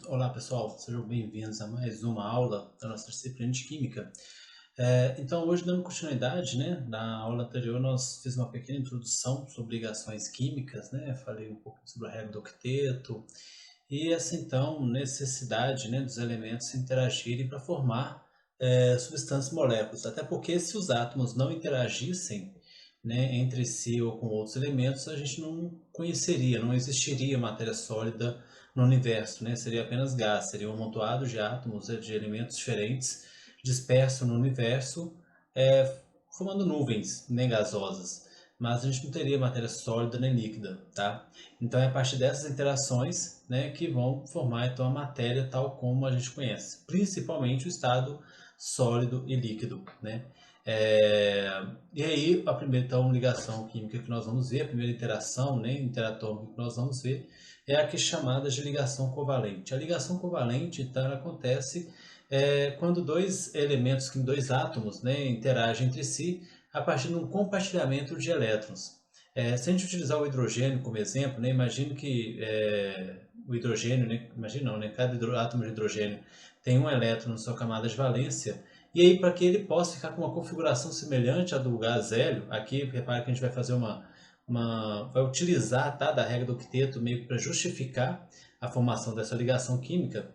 Olá pessoal, sejam bem-vindos a mais uma aula da nossa disciplina de Química. Então hoje, dando continuidade, né, na aula anterior nós fizemos uma pequena introdução sobre ligações químicas, né, falei um pouco sobre a regra do octeto e essa então necessidade, né, dos elementos interagirem para formar substâncias moléculas, até porque se os átomos não interagissem, né, entre si ou com outros elementos, a gente não conheceria, não existiria matéria sólida no universo, né? Seria apenas gás, seria um amontoado de átomos, de elementos diferentes dispersos no universo, formando nuvens, né, gasosas. Mas a gente não teria matéria sólida nem líquida, tá? Então é a partir dessas interações, né, que vão formar então a matéria tal como a gente conhece, principalmente o estado sólido e líquido, né? E aí a primeira então, ligação química que nós vamos ver, a primeira interação, né, interatômica que nós vamos ver é a que é chamada de ligação covalente. A ligação covalente então ela acontece quando dois elementos, dois átomos, né, interagem entre si a partir de um compartilhamento de elétrons. Se a gente utilizar o hidrogênio como exemplo, né, imagine que o hidrogênio, né, imagine não, né, cada átomo de hidrogênio tem um elétron na sua camada de valência, e aí para que ele possa ficar com uma configuração semelhante à do gás hélio, aqui repare que a gente vai fazer vai utilizar, tá, da regra do octeto meio que para justificar a formação dessa ligação química,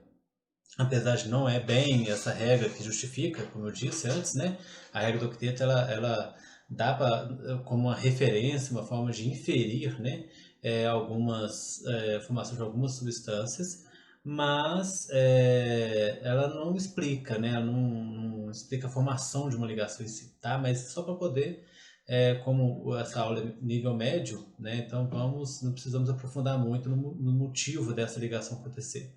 apesar de não é bem essa regra que justifica, como eu disse antes, né? A regra do octeto ela dá como uma referência, uma forma de inferir, né? Algumas formações de algumas substâncias, mas ela não explica, né? Ela não explica a formação de uma ligação em si, tá? Mas só para poder como essa aula é nível médio, né? Então não precisamos aprofundar muito no motivo dessa ligação acontecer.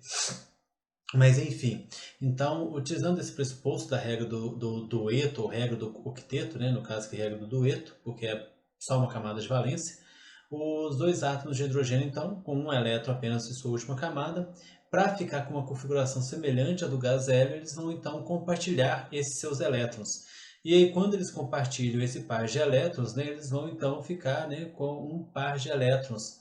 Mas enfim, então, utilizando esse pressuposto da regra do dueto, ou regra do octeto, né, no caso que é a regra do dueto, porque é só uma camada de valência, os dois átomos de hidrogênio, então, com um elétron apenas em sua última camada, para ficar com uma configuração semelhante à do gás hélio, eles vão então compartilhar esses seus elétrons. E aí, quando eles compartilham esse par de elétrons, né, eles vão então ficar, né, com um par de elétrons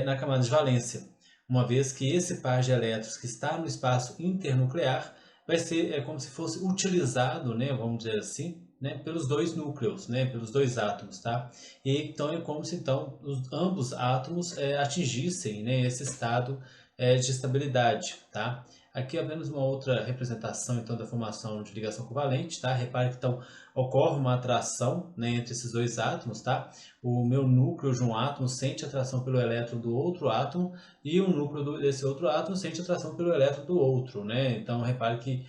na camada de valência, uma vez que esse par de elétrons que está no espaço internuclear vai ser como se fosse utilizado, né, vamos dizer assim, né, pelos dois núcleos, né, pelos dois átomos, tá? E então é como se então ambos átomos atingissem, né, esse estado de estabilidade, tá? Aqui apenas uma outra representação então da formação de ligação covalente, tá? Repare que então ocorre uma atração, né, entre esses dois átomos, tá? O meu núcleo de um átomo sente atração pelo elétron do outro átomo e o núcleo desse outro átomo sente atração pelo elétron do outro, né? Então repare que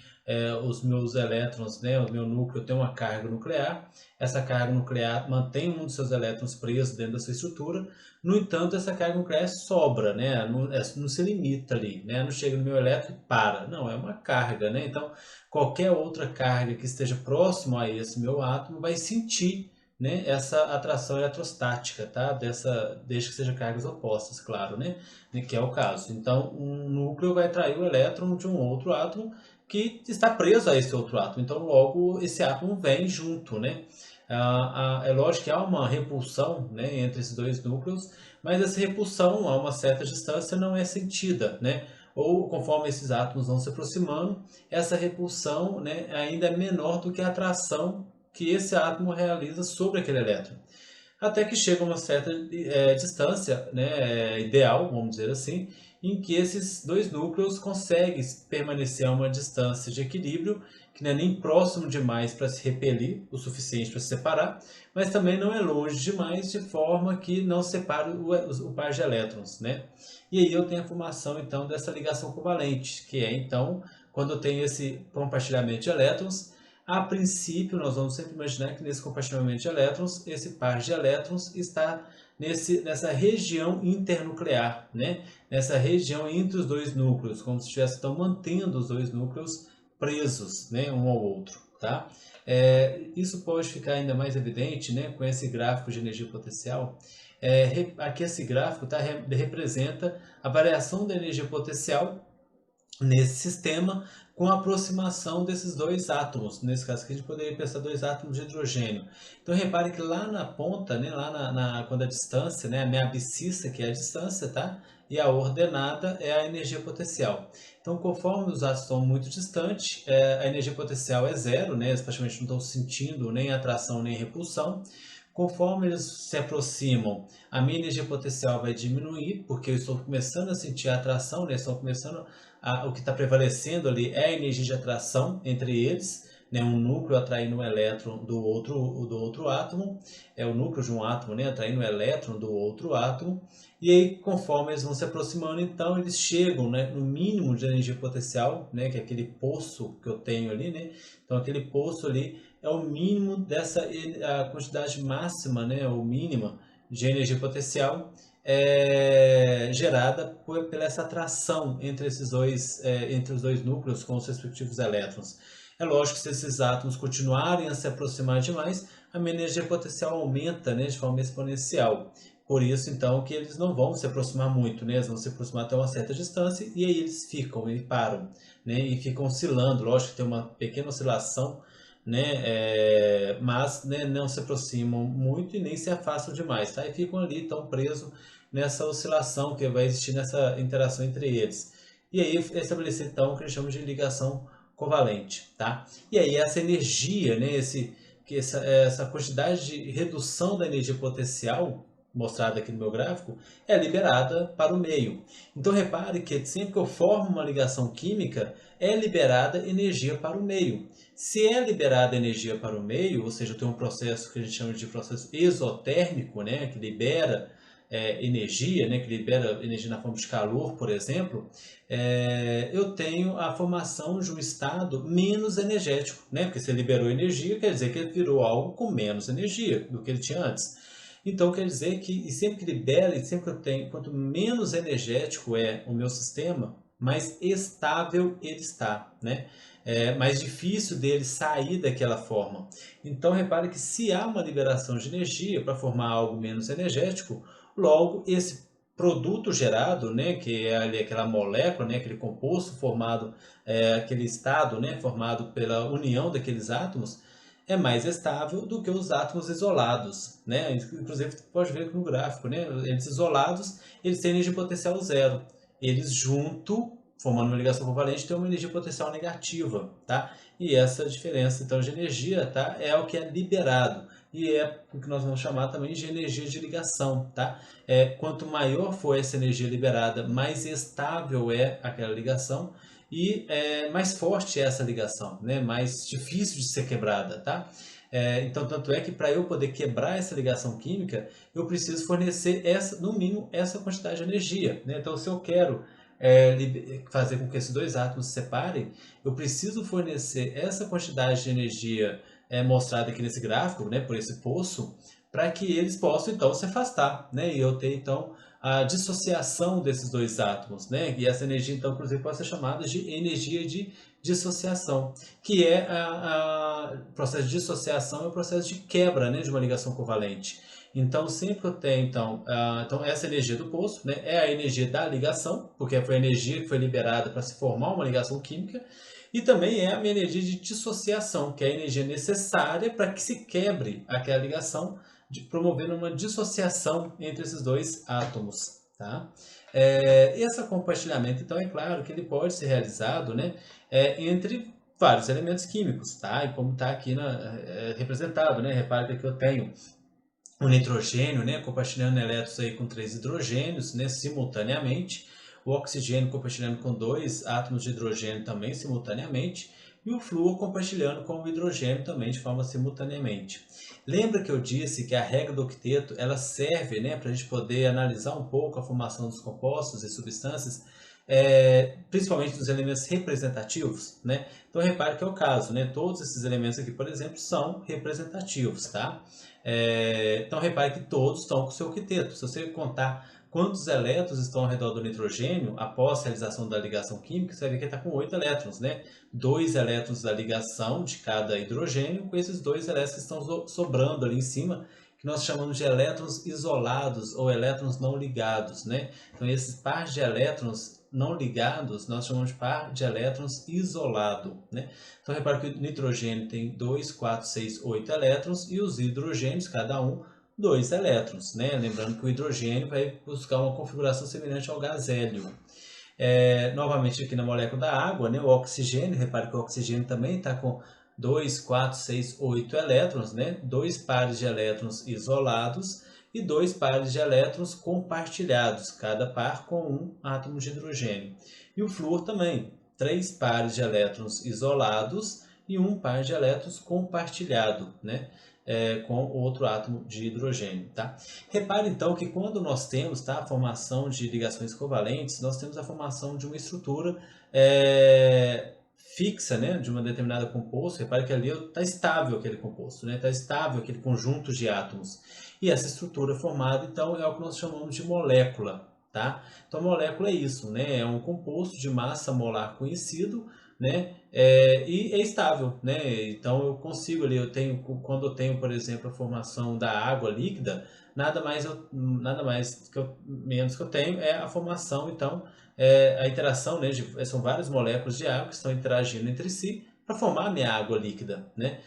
os meus elétrons, né, o meu núcleo tem uma carga nuclear, essa carga nuclear mantém um dos seus elétrons preso dentro da sua estrutura, no entanto essa carga nuclear sobra, né? Não se limita ali, né? Não chega no meu elétron e para, não, é uma carga, né? Então qualquer outra carga que esteja próximo a esse meu átomo vai sentir, né, essa atração eletrostática, tá? Desde que sejam cargas opostas, claro, né? Que é o caso. Então, um núcleo vai atrair o elétron de um outro átomo que está preso a esse outro átomo. Então, logo, esse átomo vem junto, né? É lógico que há uma repulsão, né, entre esses dois núcleos, mas essa repulsão a uma certa distância não é sentida, né? Ou conforme esses átomos vão se aproximando, essa repulsão, né, ainda é menor do que a atração que esse átomo realiza sobre aquele elétron. Até que chega a uma certa distância, né, ideal, vamos dizer assim, em que esses dois núcleos conseguem permanecer a uma distância de equilíbrio, que não é nem próximo demais para se repelir, o suficiente para se separar, mas também não é longe demais, de forma que não separe o par de elétrons, né? E aí eu tenho a formação, então, dessa ligação covalente, que é, então, quando eu tenho esse compartilhamento de elétrons, a princípio, nós vamos sempre imaginar que nesse compartilhamento de elétrons, esse par de elétrons está nessa região internuclear, né? Nessa região entre os dois núcleos, como se estivesse então, mantendo os dois núcleos presos, né, um ao outro, tá? Isso pode ficar ainda mais evidente, né, com esse gráfico de energia potencial. Aqui esse gráfico representa a variação da energia potencial nesse sistema com a aproximação desses dois átomos. Nesse caso aqui a gente poderia pensar dois átomos de hidrogênio. Então repare que lá na ponta, né, lá quando a distância, né, a minha abscissa, que é a distância, tá? e a ordenada é a energia potencial. Então, conforme os átomos estão muito distantes, a energia potencial é zero, né? Eles praticamente não estão sentindo nem atração nem repulsão. Conforme eles se aproximam, a minha energia potencial vai diminuir, porque eu estou começando a sentir a atração, né? Estou começando o que está prevalecendo ali é a energia de atração entre eles, né? Um núcleo atraindo um elétron do outro átomo, é o núcleo de um átomo, né? Atraindo um elétron do outro átomo, e aí conforme eles vão se aproximando, então eles chegam, né, no mínimo de energia potencial, né? Que é aquele poço que eu tenho ali, né? Então aquele poço ali é o mínimo dessa a quantidade máxima, né, ou mínima de energia potencial gerada pela essa atração entre entre os dois núcleos com os respectivos elétrons. É lógico que se esses átomos continuarem a se aproximar demais, a minha energia potencial aumenta, né, de forma exponencial. Por isso, então, que eles não vão se aproximar muito, né? Eles vão se aproximar até uma certa distância e aí eles ficam, e param, né? E ficam oscilando. Lógico que tem uma pequena oscilação, né? Mas, né, não se aproximam muito e nem se afastam demais, tá? E ficam ali, tão presos nessa oscilação que vai existir nessa interação entre eles. E aí é estabelecer então o que eles chamam de ligação covalente, tá? E aí essa energia, né, essa quantidade de redução da energia potencial mostrada aqui no meu gráfico é liberada para o meio. Então repare que sempre que eu formo uma ligação química é liberada energia para o meio. Se é liberada energia para o meio, ou seja, eu tenho um processo que a gente chama de processo exotérmico, né, que libera energia, né, que libera energia na forma de calor, por exemplo, eu tenho a formação de um estado menos energético, né, porque se liberou energia, quer dizer que ele virou algo com menos energia do que ele tinha antes. Então quer dizer que sempre que libera, e sempre que eu tenho, quanto menos energético é o meu sistema, mais estável ele está, né? É mais difícil dele sair daquela forma. Então repare que se há uma liberação de energia para formar algo menos energético, logo esse produto gerado, né, que é ali aquela molécula, né, aquele composto formado, aquele estado, né, formado pela união daqueles átomos, é mais estável do que os átomos isolados, né? Inclusive, você pode ver aqui no gráfico, né? Eles isolados, eles têm energia potencial zero. Eles junto, formando uma ligação covalente, têm uma energia potencial negativa, tá? E essa diferença, então, de energia, tá? É o que é liberado. E é o que nós vamos chamar também de energia de ligação, tá? Quanto maior for essa energia liberada, mais estável é aquela ligação, e mais forte é essa ligação, né? Mais difícil de ser quebrada, tá? Então, tanto é que para eu poder quebrar essa ligação química, eu preciso fornecer no mínimo essa quantidade de energia, né? Então, se eu quero fazer com que esses dois átomos se separem, eu preciso fornecer essa quantidade de energia mostrada aqui nesse gráfico, né? Por esse poço, para que eles possam então se afastar, né? E eu ter então a dissociação desses dois átomos, né? E essa energia, então, inclusive, pode ser chamada de energia de dissociação, que é o processo de dissociação é o processo de quebra, né, de uma ligação covalente. Então, sempre eu tenho, então, essa energia do poço, né, é a energia da ligação, porque foi a energia que foi liberada para se formar uma ligação química, e também é a minha energia de dissociação, que é a energia necessária para que se quebre aquela ligação, promovendo uma dissociação entre esses dois átomos, tá? Esse compartilhamento, então, é claro que ele pode ser realizado, né, entre vários elementos químicos, tá? E como está aqui representado, né? Repare que aqui eu tenho o nitrogênio, né, compartilhando elétrons aí com 3 hidrogênios, né, simultaneamente, o oxigênio compartilhando com 2 átomos de hidrogênio também simultaneamente, e o flúor compartilhando com o hidrogênio também de forma simultaneamente. Lembra que eu disse que a regra do octeto ela serve, né, para a gente poder analisar um pouco a formação dos compostos e substâncias, principalmente dos elementos representativos, né? Então repare que é o caso, né? Todos esses elementos aqui, por exemplo, são representativos, tá? Então repare que todos estão com o seu octeto. Se você contar quantos elétrons estão ao redor do nitrogênio após a realização da ligação química, você vai ver que ele está com 8 elétrons, né? 2 elétrons da ligação de cada hidrogênio, com esses 2 elétrons que estão sobrando ali em cima, que nós chamamos de elétrons isolados ou elétrons não ligados, né? Então esses pares de elétrons não ligados nós chamamos de par de elétrons isolado, né? Então repare que o nitrogênio tem 2, 4, 6, 8 elétrons e os hidrogênios, cada um, 2 elétrons, né? Lembrando que o hidrogênio vai buscar uma configuração semelhante ao gás hélio. Novamente aqui na molécula da água, né, o oxigênio, repare que o oxigênio também está com 2, 4, 6, 8 elétrons, né, 2 pares de elétrons isolados e 2 pares de elétrons compartilhados, cada par com um átomo de hidrogênio. E o flúor também, 3 pares de elétrons isolados e um par de elétrons compartilhado, né, com outro átomo de hidrogênio. Tá? Repare então que quando nós temos, tá, a formação de ligações covalentes, nós temos a formação de uma estrutura fixa, né, de uma determinada composto. Repare que ali está estável aquele composto, né, está estável aquele conjunto de átomos. E essa estrutura formada então é o que nós chamamos de molécula. Tá? Então, molécula é isso, né? É um composto de massa molar conhecido, né? E é estável, né? Então eu consigo ali, quando eu tenho, por exemplo, a formação da água líquida, nada mais menos que eu tenho é a formação, então, a interação, né? São várias moléculas de água que estão interagindo entre si para formar a minha água líquida, né?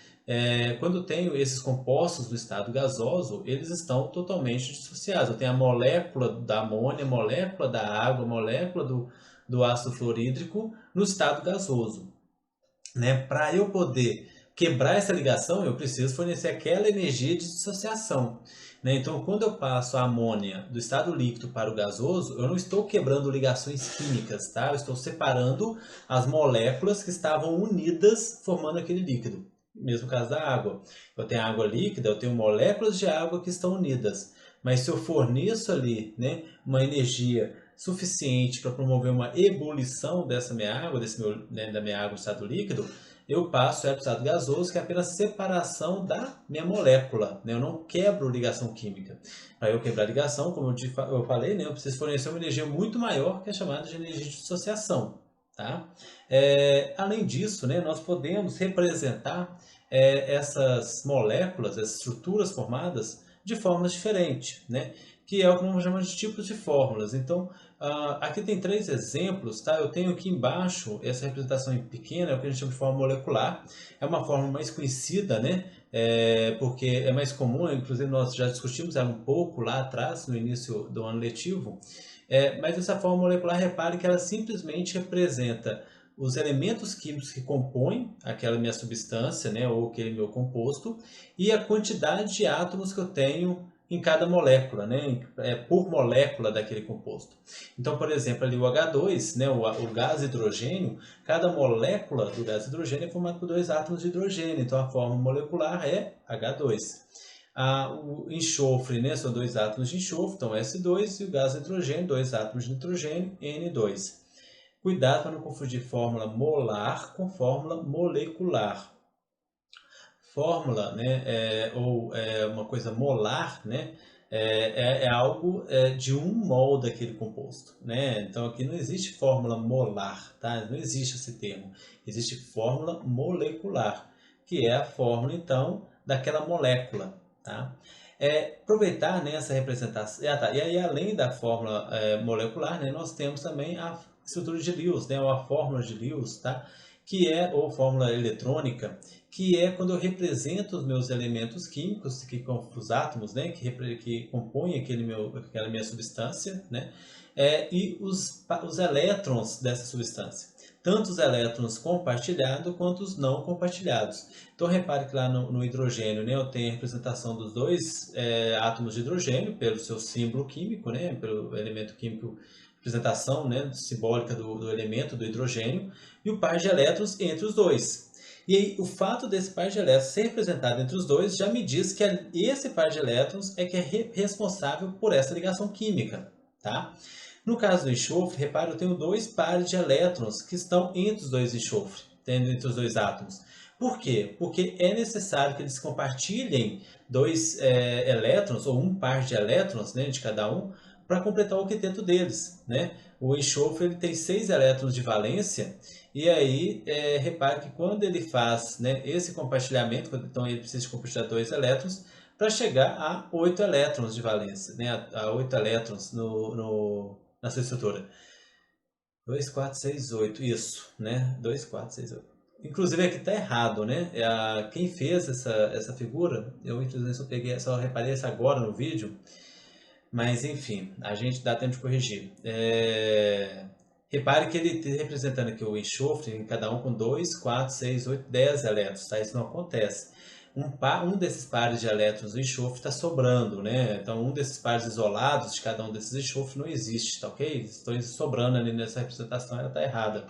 Quando eu tenho esses compostos no estado gasoso, eles estão totalmente dissociados. Eu tenho a molécula da amônia, a molécula da água, a molécula do ácido fluorídrico no estado gasoso. Né? Para eu poder quebrar essa ligação, eu preciso fornecer aquela energia de dissociação. Né? Então, quando eu passo a amônia do estado líquido para o gasoso, eu não estou quebrando ligações químicas, tá? Eu estou separando as moléculas que estavam unidas formando aquele líquido. Mesmo caso da água. Eu tenho água líquida, eu tenho moléculas de água que estão unidas. Mas se eu forneço ali, né, uma energia suficiente para promover uma ebulição dessa minha água, da minha água em estado líquido, eu passo para o estado gasoso, que é apenas separação da minha molécula. Né? Eu não quebro ligação química. Para eu quebrar ligação, como eu falei, né, eu preciso fornecer uma energia muito maior, que é chamada de energia de dissociação. Tá? Além disso, né, nós podemos representar essas moléculas, essas estruturas formadas de formas diferentes, né? Que é o que nós chamamos de tipos de fórmulas. Então, aqui tem 3 exemplos, tá? Eu tenho aqui embaixo essa representação em pequena, é o que a gente chama de fórmula molecular. É uma fórmula mais conhecida, né? Porque é mais comum, inclusive nós já discutimos ela um pouco lá atrás, no início do ano letivo. Mas essa fórmula molecular, repare que ela simplesmente representa os elementos químicos que compõem aquela minha substância, né, ou aquele meu composto, e a quantidade de átomos que eu tenho em cada molécula, né, por molécula daquele composto. Então, por exemplo, ali o H2, né, o gás hidrogênio, cada molécula do gás hidrogênio é formada por 2 átomos de hidrogênio, então a fórmula molecular é H2. O enxofre, né, são 2 átomos de enxofre, então S2, e o gás hidrogênio, 2 átomos de nitrogênio, N2. Cuidado para não confundir fórmula molar com fórmula molecular. Fórmula, né, ou uma coisa molar, né, algo de um mol daquele composto. Né? Então aqui não existe fórmula molar, tá? Não existe esse termo. Existe fórmula molecular, que é a fórmula, então, daquela molécula. Tá? Aproveitar, né, essa representação. Tá. E aí, além da fórmula molecular, né, nós temos também a estrutura de Lewis, né, ou a fórmula de Lewis, tá? Que ou fórmula eletrônica, que é quando eu represento os meus elementos químicos, os átomos, né, que compõem aquela minha substância, né, e os elétrons dessa substância. Tanto os elétrons compartilhados quanto os não compartilhados. Então, repare que lá no hidrogênio, né, eu tenho a representação dos 2 átomos de hidrogênio, pelo seu símbolo químico, né, pelo elemento químico, representação, né, simbólica do elemento, do hidrogênio, e o par de elétrons entre os 2. E aí, o fato desse par de elétrons ser representado entre os 2 já me diz que esse par de elétrons é que é responsável por essa ligação química. Tá? No caso do enxofre, repare, eu tenho 2 pares de elétrons que estão entre os 2 enxofres, entre os 2 átomos. Por quê? Porque é necessário que eles compartilhem 2 elétrons, ou um par de elétrons, né, de cada um, para completar o octeto deles. Né? O enxofre ele tem 6 elétrons de valência, e aí repare que quando ele faz, né, esse compartilhamento, então ele precisa compartilhar 2 elétrons, para chegar a 8 elétrons de valência, né, a 8 elétrons na sua estrutura. 2, 4, 6, 8, isso, né? 2, 4, 6, 8. inclusive aqui está errado, né? Quem fez essa figura, eu infelizmente só peguei, só reparei isso agora no vídeo, mas enfim, a gente dá tempo de corrigir. Repare que ele está representando aqui o enxofre, em cada um com 2, 4, 6, 8, 10 elétrons, tá? Isso não acontece. Um desses pares de elétrons do enxofre está sobrando, né? Então, um desses pares isolados de cada um desses enxofres não existe, tá ok? Estão sobrando ali nessa representação, ela está errada.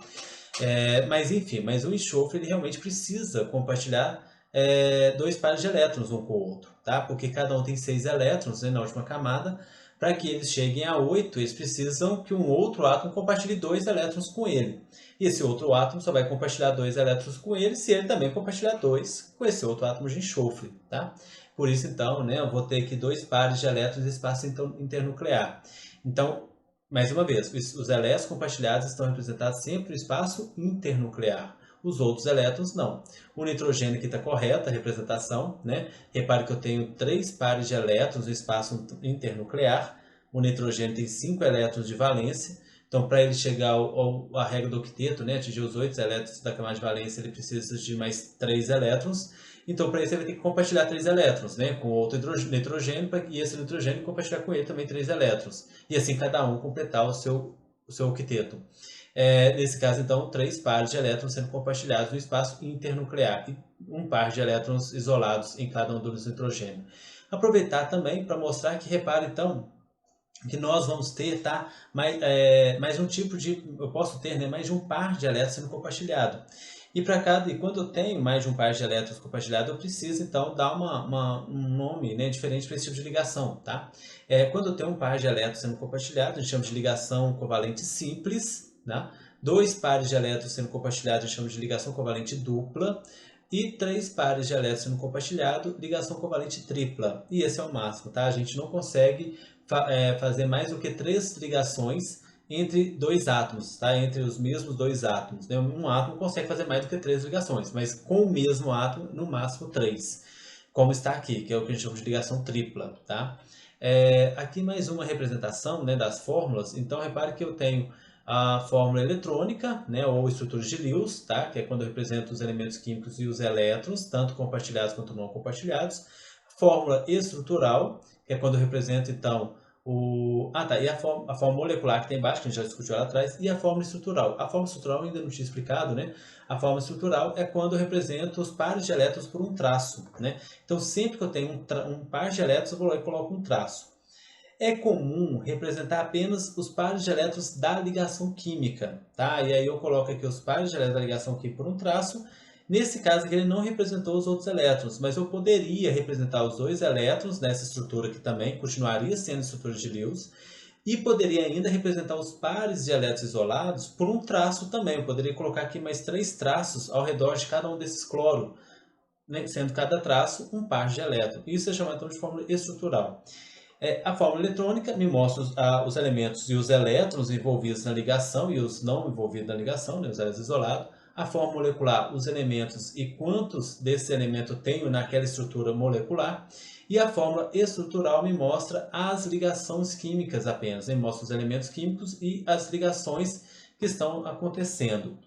Mas enfim, mas o enxofre ele realmente precisa compartilhar dois pares de elétrons um com o outro, tá? Porque cada um tem 6 elétrons, né, na última camada. Para que eles cheguem a 8, eles precisam que um outro átomo compartilhe 2 elétrons com ele. E esse outro átomo só vai compartilhar 2 elétrons com ele se ele também compartilhar 2 com esse outro átomo de enxofre, tá? Por isso, então, né, eu vou ter aqui 2 pares de elétrons em espaço internuclear. Então, mais uma vez, os elétrons compartilhados estão representados sempre no espaço internuclear. Os outros elétrons não. O nitrogênio aqui está correta a representação, né? Repare que eu tenho 3 pares de elétrons no espaço internuclear. O nitrogênio tem 5 elétrons de valência. Então, para ele chegar à regra do octeto, né, atingir os 8 elétrons da camada de valência, ele precisa de mais 3 elétrons. Então, para isso, ele vai ter que compartilhar 3 elétrons, né, com outro nitrogênio, e esse nitrogênio compartilhar com ele também 3 elétrons. E assim, cada um completar o seu octeto. Nesse caso, então, 3 pares de elétrons sendo compartilhados no espaço internuclear e um par de elétrons isolados em cada um dos nitrogênios. Aproveitar também para mostrar que, repare então, que nós vamos ter, tá, mais um tipo de, eu posso ter, né, mais de um par de elétrons sendo compartilhado. E quando eu tenho mais de um par de elétrons compartilhado, eu preciso então dar um nome, né, diferente para esse tipo de ligação, tá? Quando eu tenho um par de elétrons sendo compartilhado, a gente chama de ligação covalente simples, né? 2 pares de elétrons sendo compartilhados, a gente chama de ligação covalente dupla. E 3 pares de elétrons sendo compartilhado, ligação covalente tripla. E esse é o máximo, tá? A gente não consegue fazer mais do que 3 ligações entre 2 átomos, tá? Entre os mesmos 2 átomos, né? Um átomo consegue fazer mais do que 3 ligações, mas com o mesmo átomo, no máximo 3. Como está aqui, que é o que a gente chama de ligação tripla, tá? Aqui mais uma representação, né, das fórmulas. Então, repare que eu tenho a fórmula eletrônica, né, ou estrutura de Lewis, tá? Que é quando eu represento os elementos químicos e os elétrons, tanto compartilhados quanto não compartilhados. Fórmula estrutural, que é quando eu represento, então, e a fórmula molecular que tem embaixo, que a gente já discutiu lá atrás, e a fórmula estrutural. A fórmula estrutural eu ainda não tinha explicado, né? A fórmula estrutural é quando eu represento os pares de elétrons por um traço, né? Então, sempre que eu tenho um par de elétrons, eu vou lá e coloco um traço. É comum representar apenas os pares de elétrons da ligação química, tá? E aí eu coloco aqui os pares de elétrons da ligação química por um traço. Nesse caso aqui ele não representou os outros elétrons, mas eu poderia representar os 2 elétrons nessa estrutura aqui também, continuaria sendo estrutura de Lewis, e poderia ainda representar os pares de elétrons isolados por um traço também. Eu poderia colocar aqui mais 3 traços ao redor de cada um desses cloro, né? Sendo cada traço um par de elétron. Isso é chamado então de fórmula estrutural. A fórmula eletrônica me mostra os elementos e os elétrons envolvidos na ligação e os não envolvidos na ligação, né, os elétrons isolados. A fórmula molecular, os elementos e quantos desses elementos tenho naquela estrutura molecular. E a fórmula estrutural me mostra as ligações químicas apenas, né? Me mostra os elementos químicos e as ligações que estão acontecendo.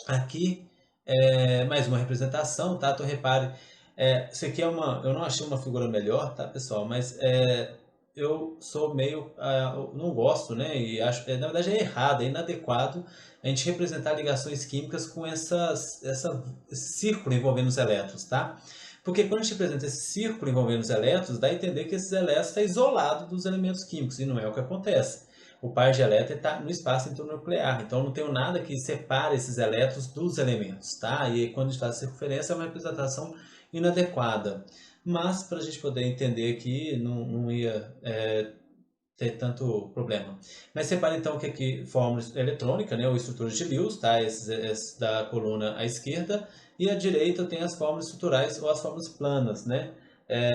Aqui, mais uma representação, tá? Então, repare, isso aqui eu não achei uma figura melhor, tá, pessoal? Mas eu sou meio, não gosto, né? E acho, na verdade é errado, é inadequado a gente representar ligações químicas com esse círculo envolvendo os elétrons, tá? Porque quando a gente representa esse círculo envolvendo os elétrons, dá a entender que esses elétrons estão isolados dos elementos químicos, e não é o que acontece. O par de elétrons está no espaço internuclear, então eu não tenho nada que separe esses elétrons dos elementos, tá? E quando a gente faz essa referência, é uma representação inadequada. Mas, para a gente poder entender aqui, não ia ter tanto problema. Mas separa então que aqui fórmula eletrônica, né, ou estrutura de Lewis, tá? Esse da coluna à esquerda, e à direita eu tenho as fórmulas estruturais ou as fórmulas planas, né?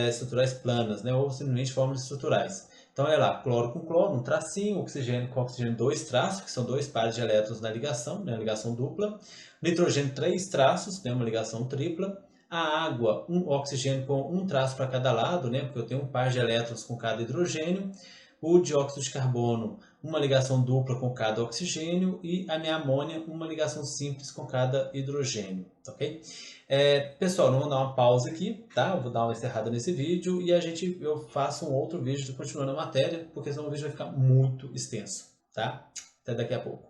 Estruturais planas, né? Ou simplesmente fórmulas estruturais. Então, olha lá, cloro com cloro, um tracinho, oxigênio com oxigênio, 2 traços, que são 2 pares de elétrons na ligação, né? Ligação dupla. Nitrogênio, 3 traços, né? Uma ligação tripla. A água, um oxigênio com um traço para cada lado, né? Porque eu tenho um par de elétrons com cada hidrogênio. O dióxido de carbono, uma ligação dupla com cada oxigênio e a minha amônia, uma ligação simples com cada hidrogênio, ok? Pessoal, não vou dar uma pausa aqui, tá? Eu vou dar uma encerrada nesse vídeo e eu faço um outro vídeo continuando a matéria, porque senão o vídeo vai ficar muito extenso, tá? Até daqui a pouco.